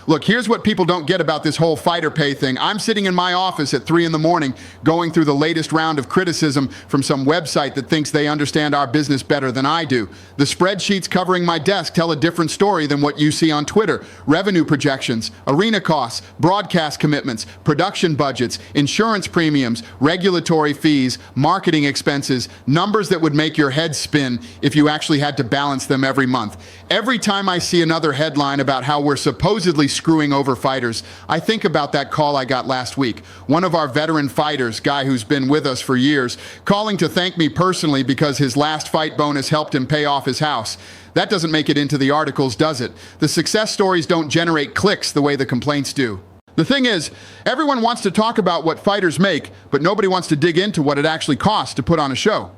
Look, here's what people don't get about this whole fighter pay thing. I'm sitting in my office at 3 in the morning going through the latest round of criticism from some website that thinks they understand our business better than I do. The spreadsheets covering my desk tell a different story than what you see on Twitter. Revenue projections, arena costs, broadcast commitments, production budgets, insurance premiums, regulatory fees, marketing expenses, numbers that would make your head spin if you actually had to balance them every month. Every time I see another headline about how we're supposedly screwing over fighters, I think about that call I got last week. One of our veteran fighters, guy who's been with us for years, calling to thank me personally because his last fight bonus helped him pay off his house. That doesn't make it into the articles, does it? The success stories don't generate clicks the way the complaints do. The thing is, everyone wants to talk about what fighters make, but nobody wants to dig into what it actually costs to put on a show.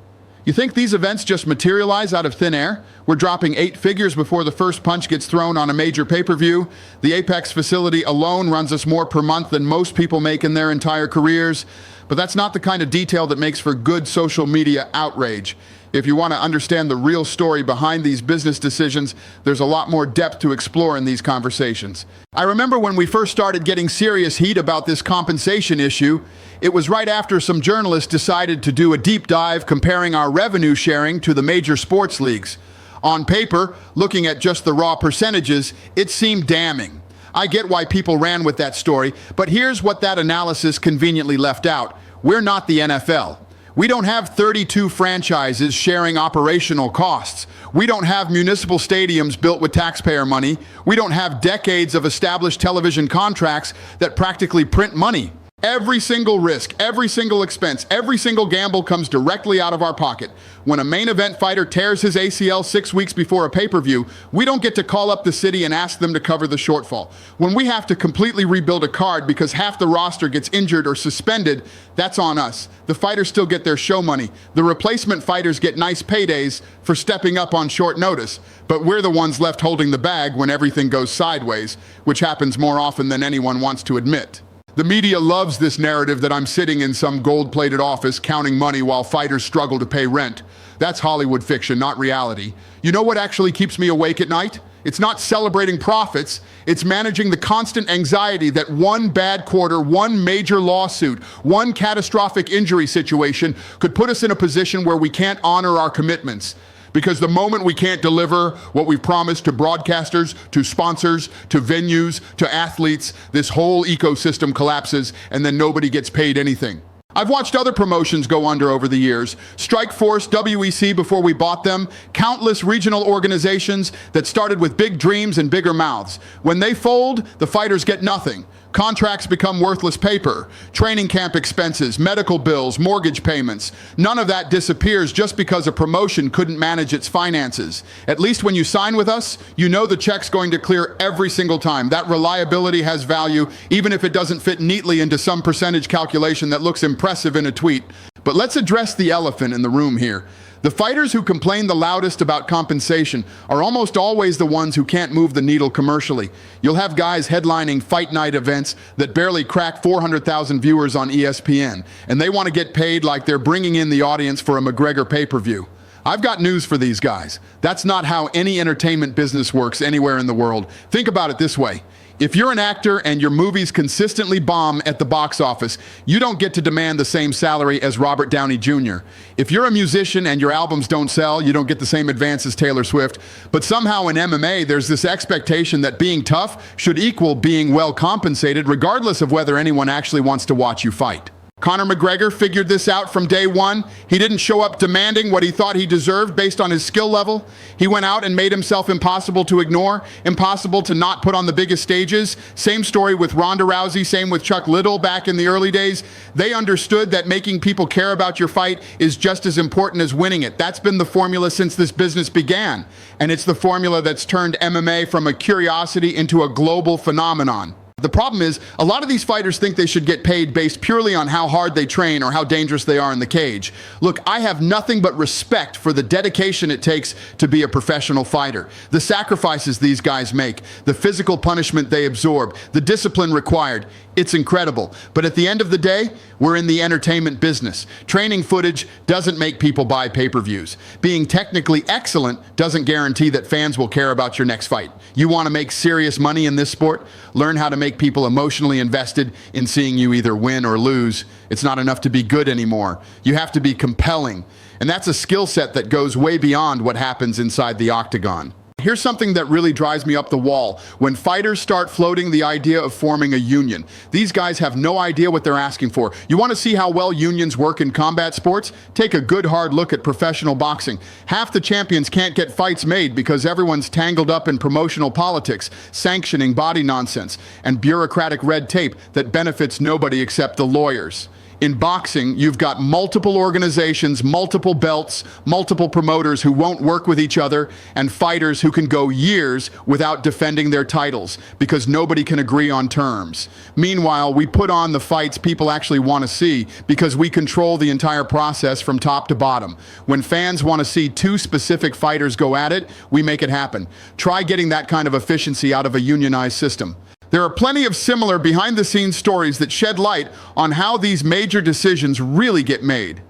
You think these events just materialize out of thin air? We're dropping 8 figures before the first punch gets thrown on a major pay-per-view. The Apex facility alone runs us more per month than most people make in their entire careers. But that's not the kind of detail that makes for good social media outrage. If you want to understand the real story behind these business decisions, there's a lot more depth to explore in these conversations. I remember when we first started getting serious heat about this compensation issue, it was right after some journalists decided to do a deep dive comparing our revenue sharing to the major sports leagues. On paper, looking at just the raw percentages, it seemed damning. I get why people ran with that story, but here's what that analysis conveniently left out. We're not the NFL. We don't have 32 franchises sharing operational costs. We don't have municipal stadiums built with taxpayer money. We don't have decades of established television contracts that practically print money. Every single risk, every single expense, every single gamble comes directly out of our pocket. When a main event fighter tears his ACL 6 weeks before a pay-per-view, we don't get to call up the city and ask them to cover the shortfall. When we have to completely rebuild a card because half the roster gets injured or suspended, that's on us. The fighters still get their show money. The replacement fighters get nice paydays for stepping up on short notice. But we're the ones left holding the bag when everything goes sideways, which happens more often than anyone wants to admit. The media loves this narrative that I'm sitting in some gold-plated office counting money while fighters struggle to pay rent. That's Hollywood fiction, not reality. You know what actually keeps me awake at night? It's not celebrating profits, it's managing the constant anxiety that one bad quarter, one major lawsuit, one catastrophic injury situation could put us in a position where we can't honor our commitments. Because the moment we can't deliver what we've promised to broadcasters, to sponsors, to venues, to athletes, this whole ecosystem collapses and then nobody gets paid anything. I've watched other promotions go under over the years. Strikeforce, WEC before we bought them, countless regional organizations that started with big dreams and bigger mouths. When they fold, the fighters get nothing. Contracts become worthless paper. Training camp expenses, medical bills, mortgage payments. None of that disappears just because a promotion couldn't manage its finances. At least when you sign with us, you know the check's going to clear every single time. That reliability has value, even if it doesn't fit neatly into some percentage calculation that looks impressive in a tweet. But let's address the elephant in the room here. The fighters who complain the loudest about compensation are almost always the ones who can't move the needle commercially. You'll have guys headlining fight night events that barely crack 400,000 viewers on ESPN, and they want to get paid like they're bringing in the audience for a McGregor pay-per-view. I've got news for these guys. That's not how any entertainment business works anywhere in the world. Think about it this way. If you're an actor and your movies consistently bomb at the box office, you don't get to demand the same salary as Robert Downey Jr. If you're a musician and your albums don't sell, you don't get the same advance as Taylor Swift. But somehow in MMA, there's this expectation that being tough should equal being well compensated, regardless of whether anyone actually wants to watch you fight. Conor McGregor figured this out from day one. He didn't show up demanding what he thought he deserved based on his skill level. He went out and made himself impossible to ignore, impossible to not put on the biggest stages. Same story with Ronda Rousey, same with Chuck Liddell back in the early days. They understood that making people care about your fight is just as important as winning it. That's been the formula since this business began. And it's the formula that's turned MMA from a curiosity into a global phenomenon. The problem is, a lot of these fighters think they should get paid based purely on how hard they train or how dangerous they are in the cage. Look, I have nothing but respect for the dedication it takes to be a professional fighter, the sacrifices these guys make, the physical punishment they absorb, the discipline required. It's incredible. But at the end of the day, we're in the entertainment business. Training footage doesn't make people buy pay-per-views. Being technically excellent doesn't guarantee that fans will care about your next fight. You want to make serious money in this sport? Learn how to make people emotionally invested in seeing you either win or lose. It's not enough to be good anymore. You have to be compelling. And that's a skill set that goes way beyond what happens inside the octagon. Here's something that really drives me up the wall. When fighters start floating the idea of forming a union, these guys have no idea what they're asking for. You want to see how well unions work in combat sports? Take a good hard look at professional boxing. Half the champions can't get fights made because everyone's tangled up in promotional politics, sanctioning body nonsense, and bureaucratic red tape that benefits nobody except the lawyers. In boxing, you've got multiple organizations, multiple belts, multiple promoters who won't work with each other, and fighters who can go years without defending their titles because nobody can agree on terms. Meanwhile, we put on the fights people actually want to see because we control the entire process from top to bottom. When fans want to see two specific fighters go at it, we make it happen. Try getting that kind of efficiency out of a unionized system. There are plenty of similar behind-the-scenes stories that shed light on how these major decisions really get made.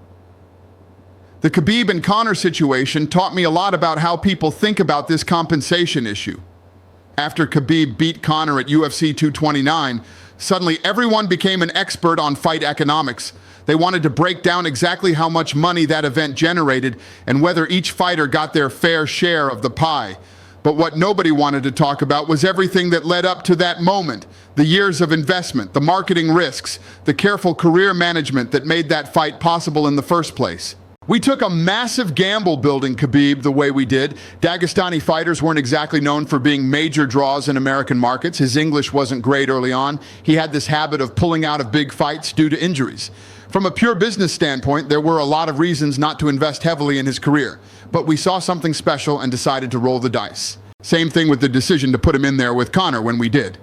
The Khabib and Conor situation taught me a lot about how people think about this compensation issue. After Khabib beat Conor at UFC 229, suddenly everyone became an expert on fight economics. They wanted to break down exactly how much money that event generated and whether each fighter got their fair share of the pie. But what nobody wanted to talk about was everything that led up to that moment. The years of investment, the marketing risks, the careful career management that made that fight possible in the first place. We took a massive gamble building Khabib the way we did. Dagestani fighters weren't exactly known for being major draws in American markets. His English wasn't great early on. He had this habit of pulling out of big fights due to injuries. From a pure business standpoint, there were a lot of reasons not to invest heavily in his career. But we saw something special and decided to roll the dice. Same thing with the decision to put him in there with Conor when we did.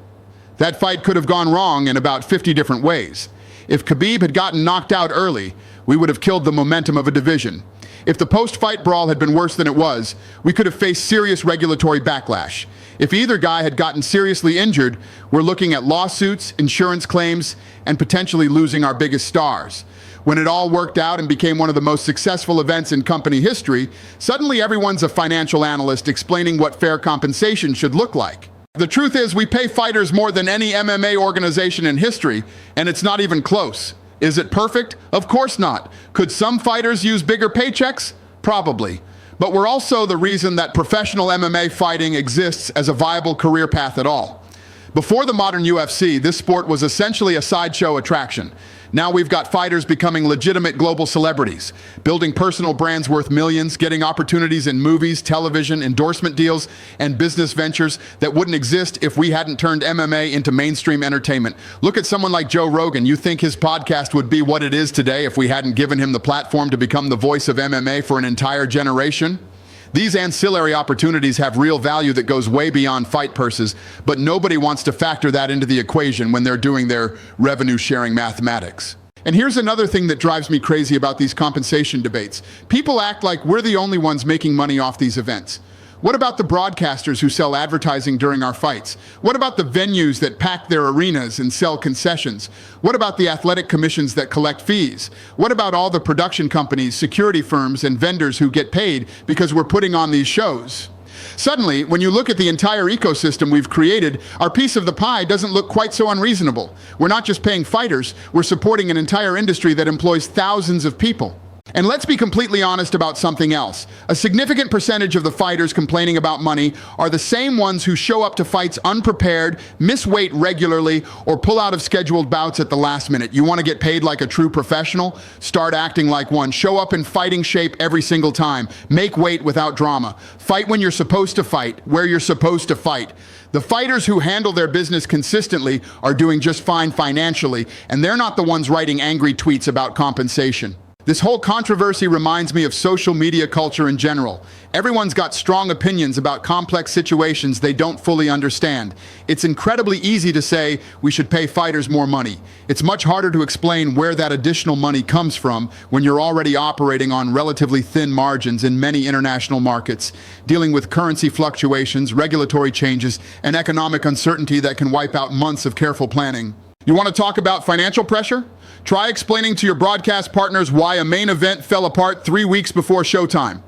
That fight could have gone wrong in about 50 different ways. If Khabib had gotten knocked out early, we would have killed the momentum of a division. If the post-fight brawl had been worse than it was, we could have faced serious regulatory backlash. If either guy had gotten seriously injured, we're looking at lawsuits, insurance claims, and potentially losing our biggest stars. When it all worked out and became one of the most successful events in company history, suddenly everyone's a financial analyst explaining what fair compensation should look like. The truth is, we pay fighters more than any MMA organization in history, and it's not even close. Is it perfect? Of course not. Could some fighters use bigger paychecks? Probably. But we're also the reason that professional MMA fighting exists as a viable career path at all. Before the modern UFC, this sport was essentially a sideshow attraction. Now we've got fighters becoming legitimate global celebrities, building personal brands worth millions, getting opportunities in movies, television, endorsement deals, and business ventures that wouldn't exist if we hadn't turned MMA into mainstream entertainment. Look at someone like Joe Rogan. You think his podcast would be what it is today if we hadn't given him the platform to become the voice of MMA for an entire generation? These ancillary opportunities have real value that goes way beyond fight purses, but nobody wants to factor that into the equation when they're doing their revenue-sharing mathematics. And here's another thing that drives me crazy about these compensation debates. People act like we're the only ones making money off these events. What about the broadcasters who sell advertising during our fights? What about the venues that pack their arenas and sell concessions? What about the athletic commissions that collect fees? What about all the production companies, security firms, and vendors who get paid because we're putting on these shows? Suddenly, when you look at the entire ecosystem we've created, our piece of the pie doesn't look quite so unreasonable. We're not just paying fighters, we're supporting an entire industry that employs thousands of people. And let's be completely honest about something else. A significant percentage of the fighters complaining about money are the same ones who show up to fights unprepared, miss weight regularly, or pull out of scheduled bouts at the last minute. You want to get paid like a true professional? Start acting like one. Show up in fighting shape every single time. Make weight without drama. Fight when you're supposed to fight, where you're supposed to fight. The fighters who handle their business consistently are doing just fine financially, and they're not the ones writing angry tweets about compensation. This whole controversy reminds me of social media culture in general. Everyone's got strong opinions about complex situations they don't fully understand. It's incredibly easy to say we should pay fighters more money. It's much harder to explain where that additional money comes from when you're already operating on relatively thin margins in many international markets, dealing with currency fluctuations, regulatory changes, and economic uncertainty that can wipe out months of careful planning. You want to talk about financial pressure? Try explaining to your broadcast partners why a main event fell apart 3 weeks before showtime.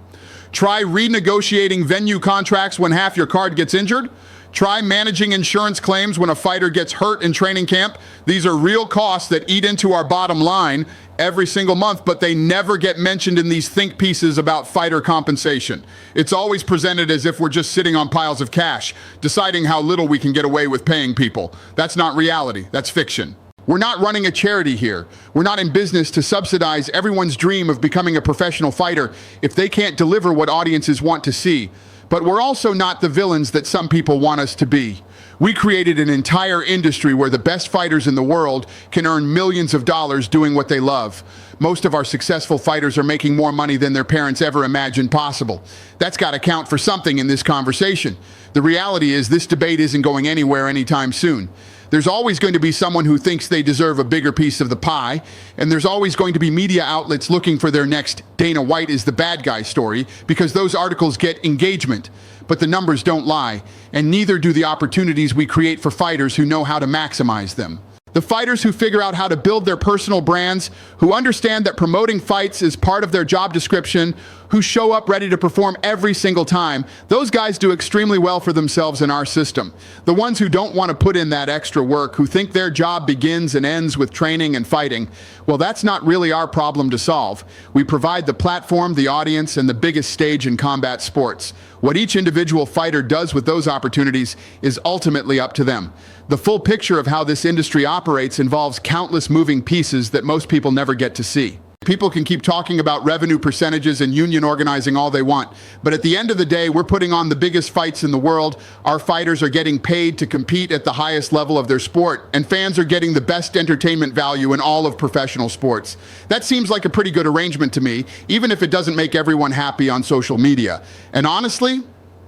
Try renegotiating venue contracts when half your card gets injured. Try managing insurance claims when a fighter gets hurt in training camp. These are real costs that eat into our bottom line every single month, but they never get mentioned in these think pieces about fighter compensation. It's always presented as if we're just sitting on piles of cash, deciding how little we can get away with paying people. That's not reality, that's fiction. We're not running a charity here. We're not in business to subsidize everyone's dream of becoming a professional fighter if they can't deliver what audiences want to see. But we're also not the villains that some people want us to be. We created an entire industry where the best fighters in the world can earn millions of dollars doing what they love. Most of our successful fighters are making more money than their parents ever imagined possible. That's got to count for something in this conversation. The reality is this debate isn't going anywhere anytime soon. There's always going to be someone who thinks they deserve a bigger piece of the pie, and there's always going to be media outlets looking for their next Dana White is the bad guy story, because those articles get engagement. But the numbers don't lie, and neither do the opportunities we create for fighters who know how to maximize them. The fighters who figure out how to build their personal brands, who understand that promoting fights is part of their job description, who show up ready to perform every single time, those guys do extremely well for themselves in our system. The ones who don't want to put in that extra work, who think their job begins and ends with training and fighting, well, that's not really our problem to solve. We provide the platform, the audience, and the biggest stage in combat sports. What each individual fighter does with those opportunities is ultimately up to them. The full picture of how this industry operates involves countless moving pieces that most people never get to see. People can keep talking about revenue percentages and union organizing all they want, but at the end of the day, we're putting on the biggest fights in the world. Our fighters are getting paid to compete at the highest level of their sport, and fans are getting the best entertainment value in all of professional sports. That seems like a pretty good arrangement to me, even if it doesn't make everyone happy on social media. And honestly,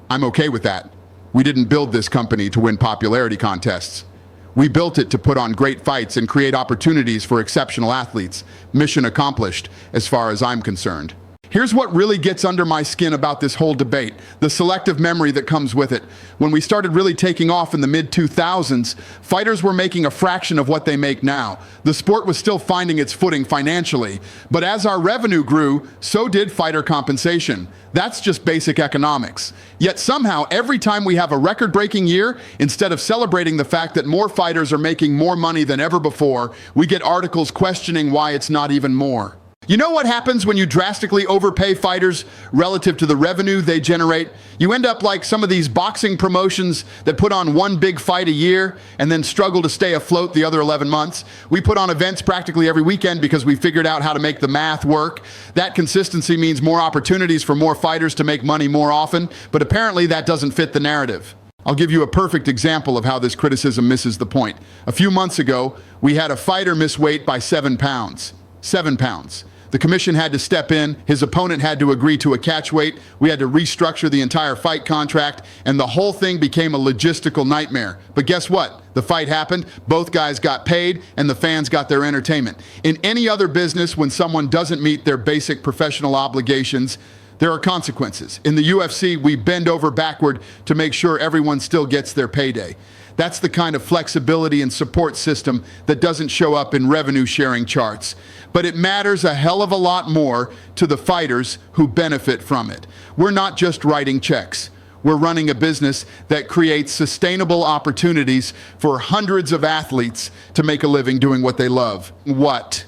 I'm okay with that. We didn't build this company to win popularity contests. We built it to put on great fights and create opportunities for exceptional athletes. Mission accomplished, as far as I'm concerned. Here's what really gets under my skin about this whole debate, the selective memory that comes with it. When we started really taking off in the mid-2000s, fighters were making a fraction of what they make now. The sport was still finding its footing financially, but as our revenue grew, so did fighter compensation. That's just basic economics. Yet somehow, every time we have a record-breaking year, instead of celebrating the fact that more fighters are making more money than ever before, we get articles questioning why it's not even more. You know what happens when you drastically overpay fighters relative to the revenue they generate? You end up like some of these boxing promotions that put on one big fight a year and then struggle to stay afloat the other 11 months. We put on events practically every weekend because we figured out how to make the math work. That consistency means more opportunities for more fighters to make money more often, but apparently that doesn't fit the narrative. I'll give you a perfect example of how this criticism misses the point. A few months ago, we had a fighter miss weight by 7 pounds. 7 pounds. The commission had to step in, his opponent had to agree to a catch weight, we had to restructure the entire fight contract, and the whole thing became a logistical nightmare. But guess what? The fight happened, both guys got paid, and the fans got their entertainment. In any other business, when someone doesn't meet their basic professional obligations, there are consequences. In the UFC, we bend over backward to make sure everyone still gets their payday. That's the kind of flexibility and support system that doesn't show up in revenue sharing charts. But it matters a hell of a lot more to the fighters who benefit from it. We're not just writing checks. We're running a business that creates sustainable opportunities for hundreds of athletes to make a living doing what they love. What?